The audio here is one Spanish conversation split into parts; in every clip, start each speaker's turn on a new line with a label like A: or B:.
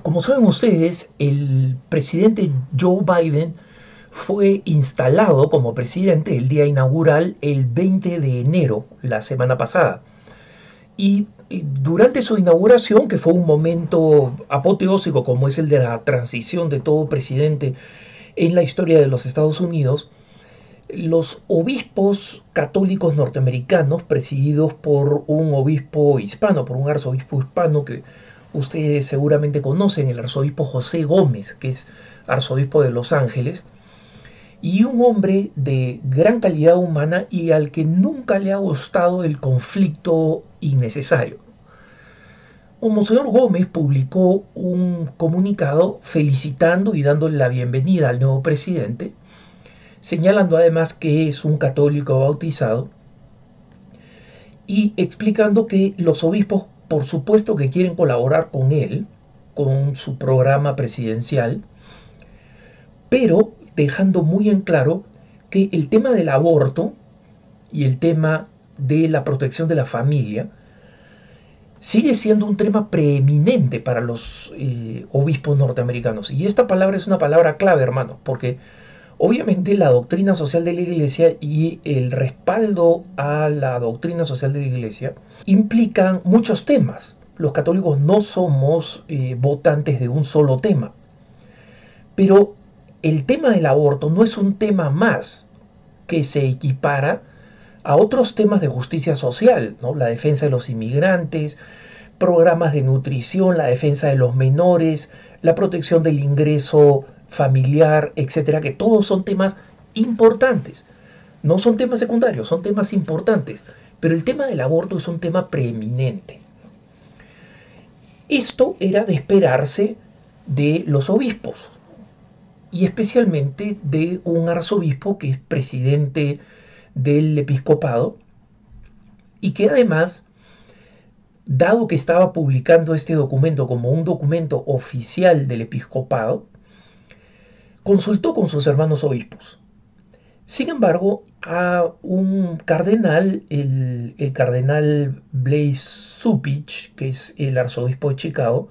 A: Como saben ustedes, el presidente Joe Biden fue instalado como presidente el día inaugural el 20 de enero, la semana pasada. Y durante su inauguración, que fue un momento apoteósico como es el de la transición de todo presidente en la historia de los Estados Unidos, los obispos católicos norteamericanos, presididos por un obispo hispano, por un arzobispo hispano que ustedes seguramente conocen, el arzobispo José Gómez, que es arzobispo de Los Ángeles, y un hombre de gran calidad humana y al que nunca le ha gustado el conflicto innecesario. Monseñor Gómez publicó un comunicado felicitando y dándole la bienvenida al nuevo presidente, señalando además que es un católico bautizado y explicando que los obispos, por supuesto que quieren colaborar con él, con su programa presidencial, pero dejando muy en claro que el tema del aborto y el tema de la protección de la familia sigue siendo un tema preeminente para los obispos norteamericanos. Y esta palabra es una palabra clave, hermano, porque obviamente la doctrina social de la Iglesia y el respaldo a la doctrina social de la Iglesia implican muchos temas. Los católicos no somos votantes de un solo tema, pero el tema del aborto no es un tema más que se equipara a otros temas de justicia social, ¿no? La defensa de los inmigrantes, programas de nutrición, la defensa de los menores, la protección del ingreso familiar, etcétera, que todos son temas importantes. No son temas secundarios, son temas importantes. Pero el tema del aborto es un tema preeminente. Esto era de esperarse de los obispos y especialmente de un arzobispo que es presidente del episcopado y que además, dado que estaba publicando este documento como un documento oficial del episcopado, consultó con sus hermanos obispos. Sin embargo, a un cardenal, el cardenal Blaise Zuppich, que es el arzobispo de Chicago,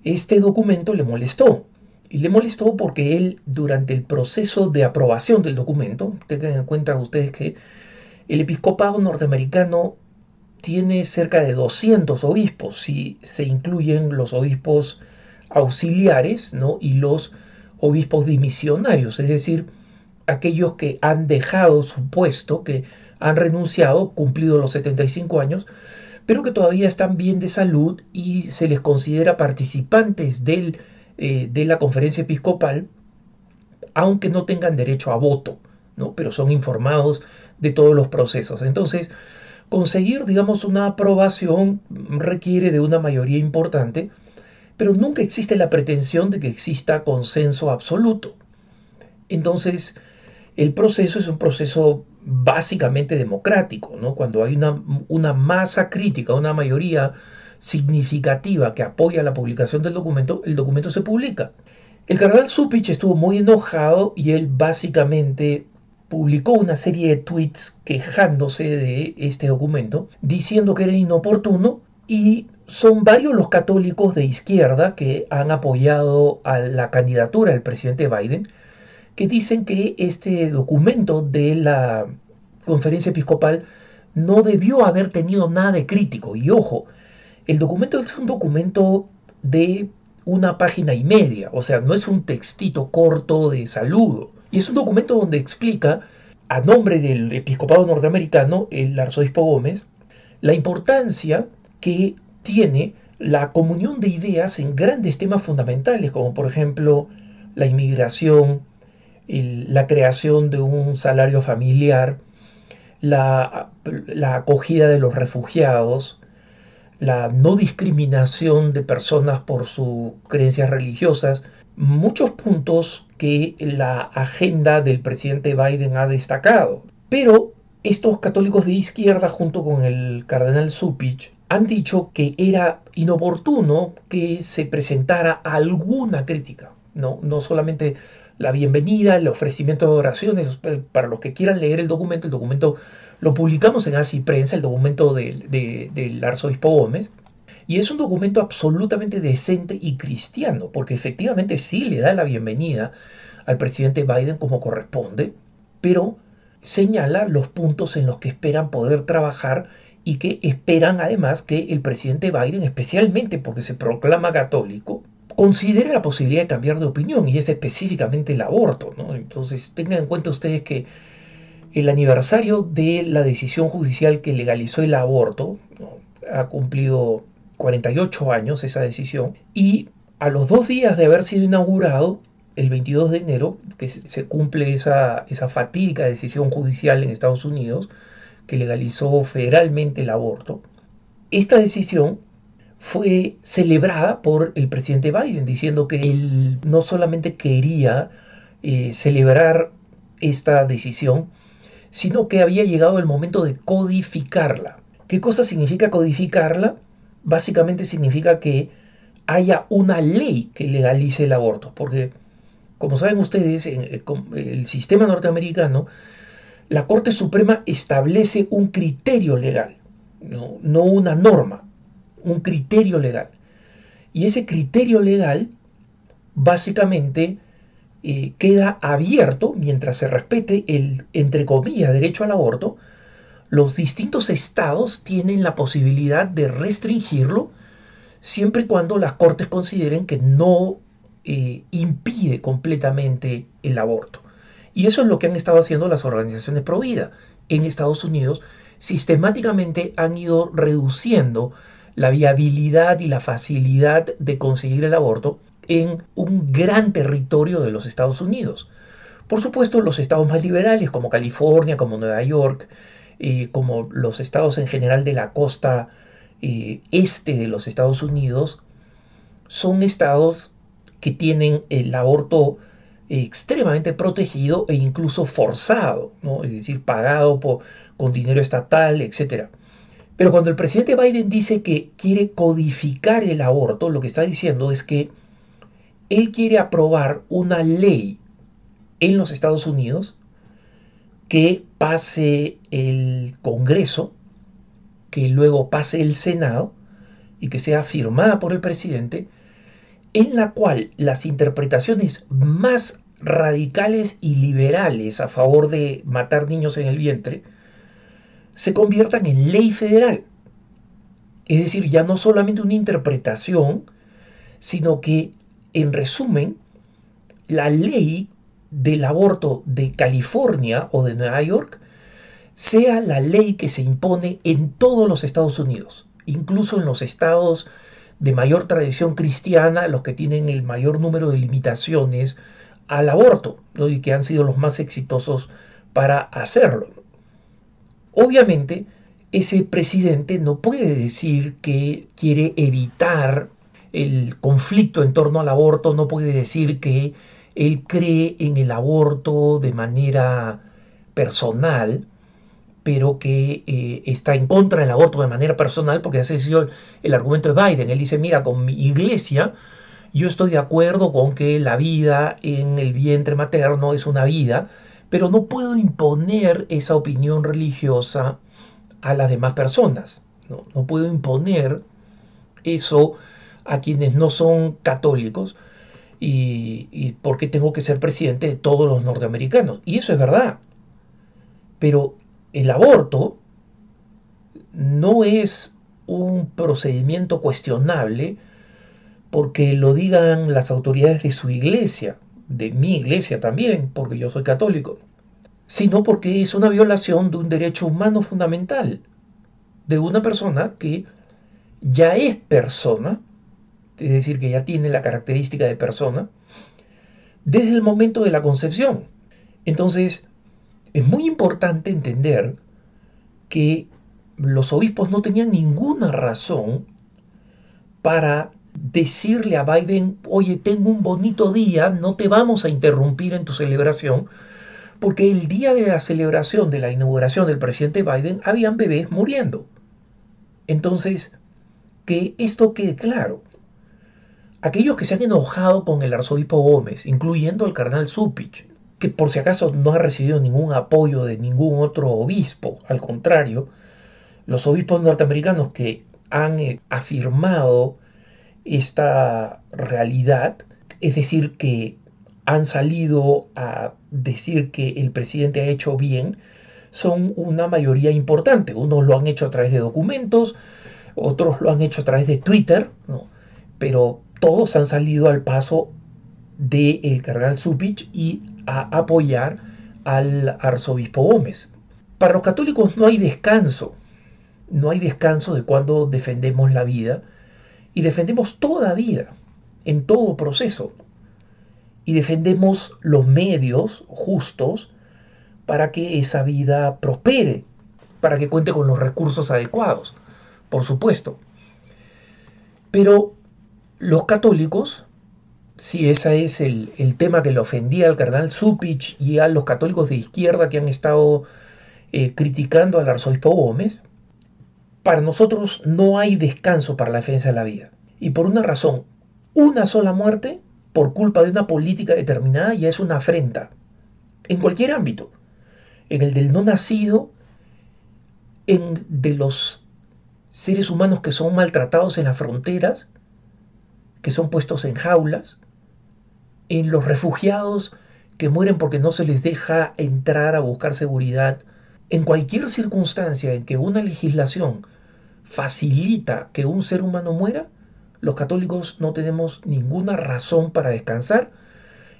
A: este documento le molestó. Y le molestó porque él, durante el proceso de aprobación del documento, tengan en cuenta ustedes que el episcopado norteamericano tiene cerca de 200 obispos, si se incluyen los obispos auxiliares, ¿no? Y los obispos dimisionarios, es decir, aquellos que han dejado su puesto, que han renunciado, cumplido los 75 años, pero que todavía están bien de salud y se les considera participantes de la conferencia episcopal, aunque no tengan derecho a voto, ¿no? Pero son informados de todos los procesos. Entonces, conseguir, digamos, una aprobación requiere de una mayoría importante, pero nunca existe la pretensión de que exista consenso absoluto. Entonces, el proceso es un proceso básicamente democrático, ¿no? Cuando hay una masa crítica, una mayoría significativa que apoya la publicación del documento, el documento se publica. El cardenal Zuppich estuvo muy enojado y él básicamente publicó una serie de tweets quejándose de este documento, diciendo que era inoportuno, y son varios los católicos de izquierda que han apoyado a la candidatura del presidente Biden, que dicen que este documento de la conferencia episcopal no debió haber tenido nada de crítico. Y ojo, el documento es un documento de una página y media, o sea, no es un textito corto de saludo. Y es un documento donde explica, a nombre del episcopado norteamericano, el arzobispo Gómez, la importancia que tiene la comunión de ideas en grandes temas fundamentales, como por ejemplo la inmigración, la creación de un salario familiar, la acogida de los refugiados, la no discriminación de personas por sus creencias religiosas, muchos puntos que la agenda del presidente Biden ha destacado. Pero estos católicos de izquierda, junto con el cardenal Zuppich, han dicho que era inoportuno que se presentara alguna crítica, no solamente la bienvenida, el ofrecimiento de oraciones. Para los que quieran leer el documento lo publicamos en Así Prensa, el documento del arzobispo Gómez, Y es un documento absolutamente decente y cristiano, porque efectivamente sí le da la bienvenida al presidente Biden como corresponde, pero señala los puntos en los que esperan poder trabajar y que esperan además que el presidente Biden, especialmente porque se proclama católico, considere la posibilidad de cambiar de opinión, y es específicamente el aborto, ¿no? Entonces tengan en cuenta ustedes que el aniversario de la decisión judicial que legalizó el aborto, ¿no?, ha cumplido 48 años esa decisión, y a los 2 días de haber sido inaugurado, el 22 de enero, que se cumple esa fatídica decisión judicial en Estados Unidos que legalizó federalmente el aborto, esta decisión fue celebrada por el presidente Biden, diciendo que él no solamente quería celebrar esta decisión, sino que había llegado el momento de codificarla. ¿Qué cosa significa codificarla? Básicamente significa que haya una ley que legalice el aborto, porque como saben ustedes, en el sistema norteamericano, la Corte Suprema establece un criterio legal, no una norma, un criterio legal. Y ese criterio legal básicamente queda abierto mientras se respete el, entre comillas, derecho al aborto. Los distintos estados tienen la posibilidad de restringirlo siempre y cuando las cortes consideren que no impide completamente el aborto. Y eso es lo que han estado haciendo las organizaciones pro vida en Estados Unidos. Sistemáticamente han ido reduciendo la viabilidad y la facilidad de conseguir el aborto en un gran territorio de los Estados Unidos. Por supuesto, los estados más liberales como California, como Nueva York, como los estados en general de la costa este de los Estados Unidos, son estados que tienen el aborto extremadamente protegido e incluso forzado, ¿no? Es decir, pagado con dinero estatal, etc. Pero cuando el presidente Biden dice que quiere codificar el aborto, lo que está diciendo es que él quiere aprobar una ley en los Estados Unidos que pase el Congreso, que luego pase el Senado y que sea firmada por el presidente, en la cual las interpretaciones más radicales y liberales a favor de matar niños en el vientre se conviertan en ley federal. Es decir, ya no solamente una interpretación, sino que, en resumen, la ley del aborto de California o de Nueva York sea la ley que se impone en todos los Estados Unidos, incluso en los estados de mayor tradición cristiana, los que tienen el mayor número de limitaciones al aborto, ¿no?, y que han sido los más exitosos para hacerlo. Obviamente, ese presidente no puede decir que quiere evitar el conflicto en torno al aborto, no puede decir que él cree en el aborto de manera personal, pero que está en contra del aborto de manera personal, porque ese ha sido el argumento de Biden. Él dice, mira, con mi iglesia yo estoy de acuerdo con que la vida en el vientre materno es una vida, pero no puedo imponer esa opinión religiosa a las demás personas. No puedo imponer eso a quienes no son católicos, y porque tengo que ser presidente de todos los norteamericanos. Y eso es verdad. Pero el aborto no es un procedimiento cuestionable porque lo digan las autoridades de su iglesia, de mi iglesia también, porque yo soy católico, sino porque es una violación de un derecho humano fundamental, de una persona que ya es persona, es decir, que ya tiene la característica de persona, desde el momento de la concepción. Entonces, es muy importante entender que los obispos no tenían ninguna razón para decirle a Biden, oye, tengo un bonito día, no te vamos a interrumpir en tu celebración, porque el día de la celebración de la inauguración del presidente Biden habían bebés muriendo. Entonces, que esto quede claro. Aquellos que se han enojado con el arzobispo Gómez, incluyendo al cardenal Cupich, que por si acaso no ha recibido ningún apoyo de ningún otro obispo, al contrario, los obispos norteamericanos que han afirmado esta realidad, es decir, que han salido a decir que el presidente ha hecho bien, son una mayoría importante. Unos lo han hecho a través de documentos, otros lo han hecho a través de Twitter, ¿no? Pero todos han salido al paso del cardenal Cupich y a apoyar al arzobispo Gómez. Para los católicos no hay descanso de cuando defendemos la vida y defendemos toda vida, en todo proceso, y defendemos los medios justos para que esa vida prospere, para que cuente con los recursos adecuados, por supuesto. Pero los católicos, si ese es el tema que le ofendía al cardenal Cupich y a los católicos de izquierda que han estado criticando al arzobispo Gómez, para nosotros no hay descanso para la defensa de la vida. Y por una razón, una sola muerte por culpa de una política determinada ya es una afrenta. En cualquier ámbito. En el del no nacido, en de los seres humanos que son maltratados en las fronteras, que son puestos en jaulas, en los refugiados que mueren porque no se les deja entrar a buscar seguridad. En cualquier circunstancia en que una legislación facilita que un ser humano muera, los católicos no tenemos ninguna razón para descansar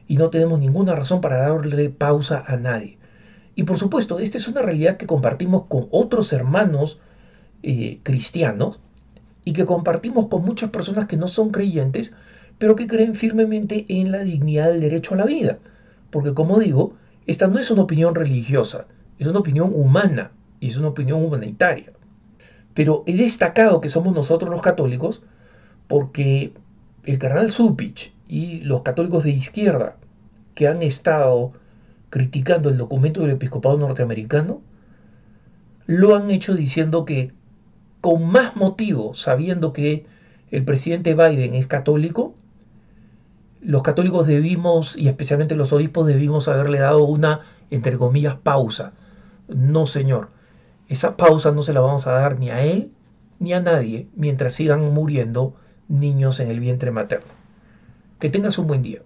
A: y no tenemos ninguna razón para darle pausa a nadie. Y por supuesto, esta es una realidad que compartimos con otros hermanos cristianos y que compartimos con muchas personas que no son creyentes, pero que creen firmemente en la dignidad del derecho a la vida. Porque como digo, esta no es una opinión religiosa, es una opinión humana y es una opinión humanitaria. Pero he destacado que somos nosotros los católicos porque el cardenal Cupich y los católicos de izquierda que han estado criticando el documento del episcopado norteamericano lo han hecho diciendo que con más motivo, sabiendo que el presidente Biden es católico, los católicos debimos, y especialmente los obispos, debimos haberle dado una, entre comillas, pausa. No, señor. Esa pausa no se la vamos a dar ni a él ni a nadie mientras sigan muriendo niños en el vientre materno. Que tengas un buen día.